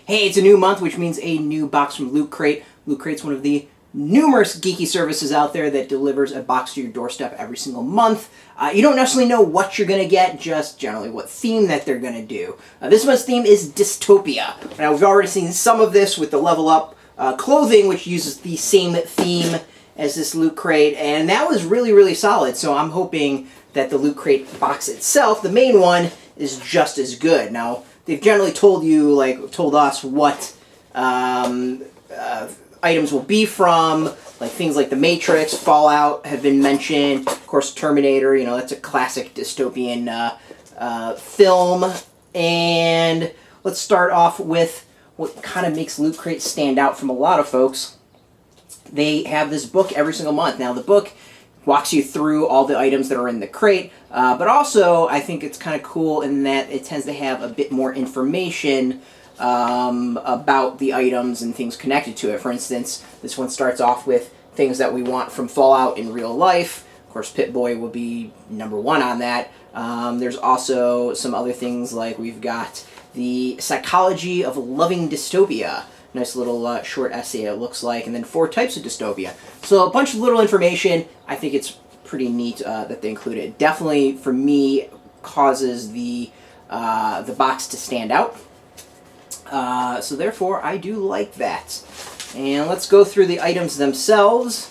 Hey, it's a new month, which means a new box from Loot Crate. Loot Crate's one of the numerous geeky services out there that delivers a box to your doorstep every single month. You don't necessarily know what you're going to get, just generally what theme that they're going to do. This month's theme is Dystopia. Now, we've already seen some of this with the Level Up clothing, which uses the same theme as this Loot Crate, and that was really, really solid. So I'm hoping that the Loot Crate box itself, the main one, is just as good. Now, they've generally told us what items will be from, like things like The Matrix, Fallout have been mentioned, of course Terminator, that's a classic dystopian film. And let's start off with what kind of makes Loot Crate stand out from a lot of folks. They have this book every single month. Now the book walks you through all the items that are in the crate, but also I think it's kind of cool in that it tends to have a bit more information about the items and things connected to it. For instance, this one starts off with things that we want from Fallout in real life. Of course, Pip-Boy will be #1 on that. There's also some other things like we've got the psychology of loving dystopia. Nice little short essay it looks like, and then 4 types of dystopia. So a bunch of little information. I think it's pretty neat that they include it. Definitely, for me, causes the box to stand out. So therefore, I do like that. And let's go through the items themselves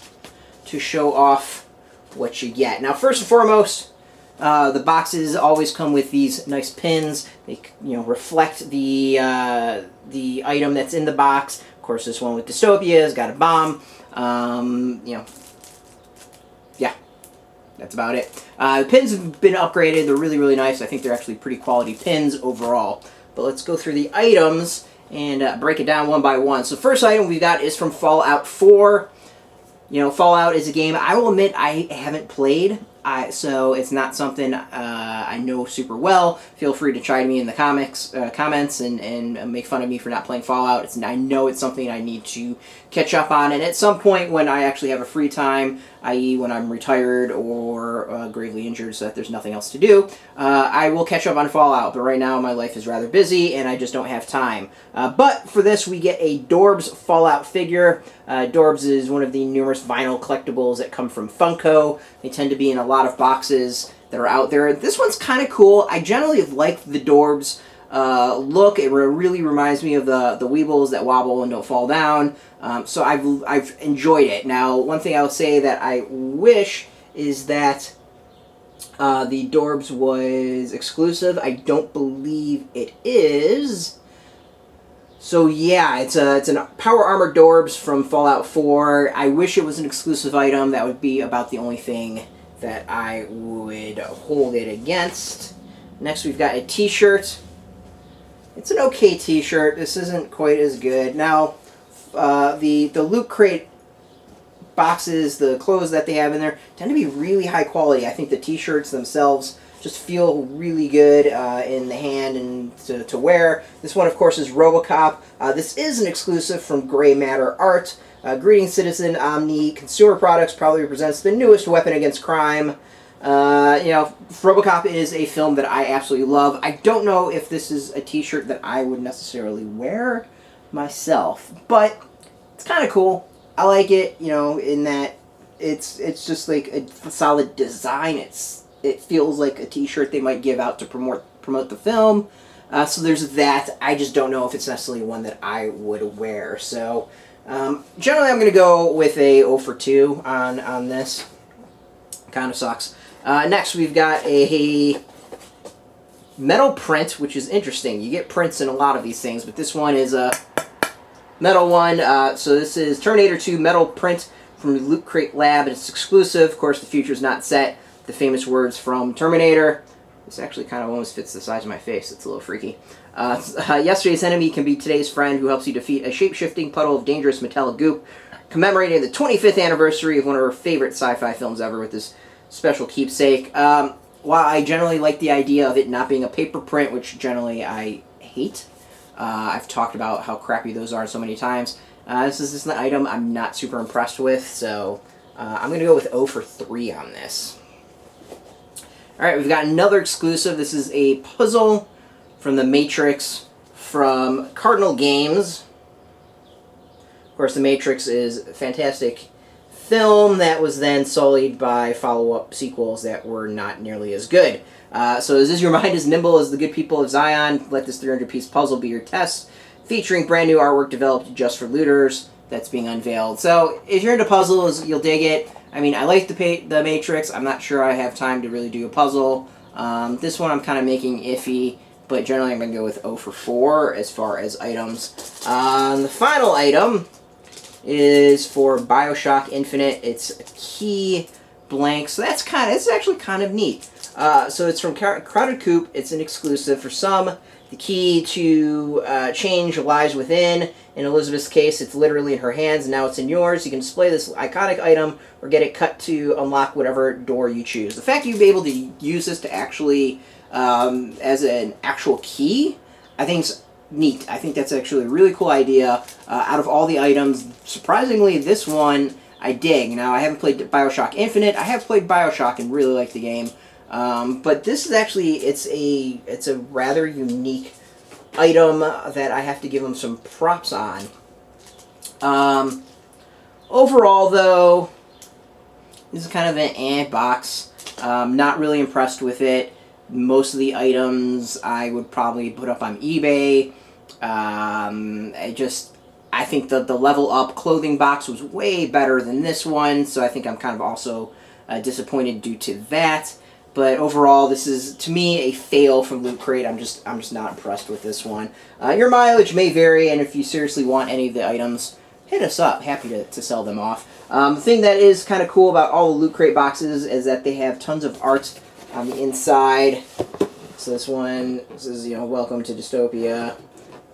to show off what you get. Now, first and foremost, the boxes always come with these nice pins. They reflect the item that's in the box. Of course, this one with Dystopia has got a bomb. Yeah, that's about it. The pins have been upgraded. They're really, really nice. I think they're actually pretty quality pins overall. But let's go through the items and break it down one by one. So first item we got is from Fallout 4. Fallout is a game I will admit I haven't played. So it's not something I know super well. Feel free to chime me in the comments and make fun of me for not playing Fallout. I know it's something I need to catch up on, and at some point when I actually have a free time, i.e. when I'm retired or gravely injured so that there's nothing else to do, I will catch up on Fallout. But right now my life is rather busy and I just don't have time. But for this we get a Dorbz Fallout figure. Dorbz is one of the numerous vinyl collectibles that come from Funko. They tend to be in a lot of boxes that are out there. This one's kind of cool. I generally have liked the Dorbz look. It really reminds me of the Weebles that wobble and don't fall down. So I've enjoyed it. Now, one thing I will say that I wish is that the Dorbz was exclusive. I don't believe it is. So yeah, it's a Power Armor Dorbz from Fallout 4. I wish it was an exclusive item. That would be about the only thing that I would hold it against. Next we've got a t-shirt. It's an okay t-shirt. This isn't quite as good. Now, the Loot Crate boxes, the clothes that they have in there, tend to be really high quality. I think the t-shirts themselves just feel really good in the hand and to wear. This one, of course, is RoboCop. This is an exclusive from Gray Matter Art. Greetings, Citizen Omni. Consumer Products probably represents the newest weapon against crime. RoboCop is a film that I absolutely love. I don't know if this is a t-shirt that I would necessarily wear myself, but it's kind of cool. I like it, in that it's just like a solid design. It feels like a t-shirt they might give out to promote the film. So there's that. I just don't know if it's necessarily one that I would wear. So generally I'm going to go with a 0 for 2 on this. Kind of sucks. Next we've got a metal print, which is interesting. You get prints in a lot of these things, but this one is a metal one. So this is Terminator 2 metal print from the Loot Crate Lab. It's exclusive. Of course, the future's not set. The famous words from Terminator. This actually kind of almost fits the size of my face. It's a little freaky. Yesterday's enemy can be today's friend who helps you defeat a shape-shifting puddle of dangerous metallic goop. Commemorating the 25th anniversary of one of our favorite sci-fi films ever with this special keepsake. While I generally like the idea of it not being a paper print, which generally I hate, I've talked about how crappy those are so many times. This is an item I'm not super impressed with, so I'm going to go with 0 for 3 on this. Alright, we've got another exclusive. This is a puzzle from The Matrix from Cardinal Games. Of course, The Matrix is a fantastic film that was then sullied by follow-up sequels that were not nearly as good. So is this your mind as nimble as the good people of Zion? Let this 300-piece puzzle be your test. Featuring brand new artwork developed just for looters that's being unveiled. So if you're into puzzles, you'll dig it. I mean, I like the Matrix. I'm not sure I have time to really do a puzzle. This one I'm kind of making iffy, but generally I'm going to go with 0 for 4 as far as items. The final item is for BioShock Infinite. It's a key blank, so it's actually kind of neat. So it's from Crowded Coop. It's an exclusive for some. The key to change lies within. In Elizabeth's case, it's literally in her hands, and now it's in yours. You can display this iconic item or get it cut to unlock whatever door you choose. The fact you'll be able to use this to actually, as an actual key, I think is neat. I think that's actually a really cool idea. Out of all the items, surprisingly, this one I dig. Now, I haven't played BioShock Infinite. I have played BioShock and really liked the game. But this is actually, it's a rather unique item that I have to give them some props on. Overall, though, this is kind of an box. Not really impressed with it. Most of the items I would probably put up on eBay. I think the Level Up clothing box was way better than this one, so I think I'm kind of also disappointed due to that. But overall, this is, to me, a fail from Loot Crate. I'm just not impressed with this one. Your mileage may vary, and if you seriously want any of the items, hit us up. Happy to sell them off. The thing that is kind of cool about all the Loot Crate boxes is that they have tons of art on the inside. So this one says, welcome to Dystopia.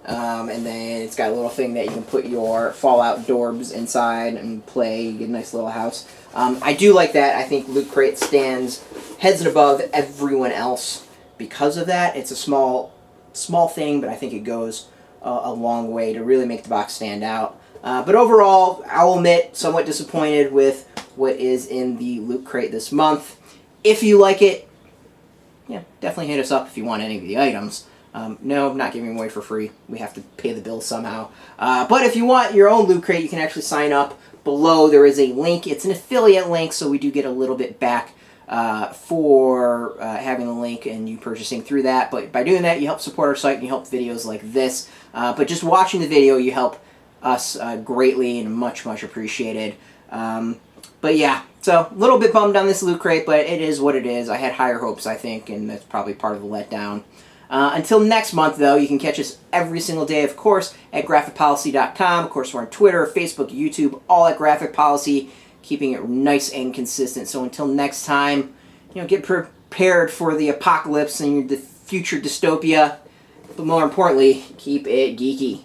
And then it's got a little thing that you can put your Fallout Dorbs inside and play. You get a nice little house. I do like that. I think Loot Crate stands heads and above everyone else because of that. It's a small thing, but I think it goes a long way to really make the box stand out. But overall, I'll admit, somewhat disappointed with what is in the Loot Crate this month. If you like it, yeah, definitely hit us up if you want any of the items. No, I'm not giving them away for free. We have to pay the bill somehow. But if you want your own Loot Crate, you can actually sign up. Below there is a link. It's an affiliate link, so we do get a little bit back for having the link and you purchasing through that. But by doing that, you help support our site and you help videos like this. But just watching the video, you help us greatly and much, much appreciated. But yeah, so a little bit bummed on this Loot Crate, but it is what it is. I had higher hopes, I think, and that's probably part of the letdown. Until next month, though, you can catch us every single day, of course, at graphicpolicy.com. Of course, we're on Twitter, Facebook, YouTube, all at Graphic Policy, keeping it nice and consistent. So until next time, get prepared for the apocalypse and the future dystopia. But more importantly, keep it geeky.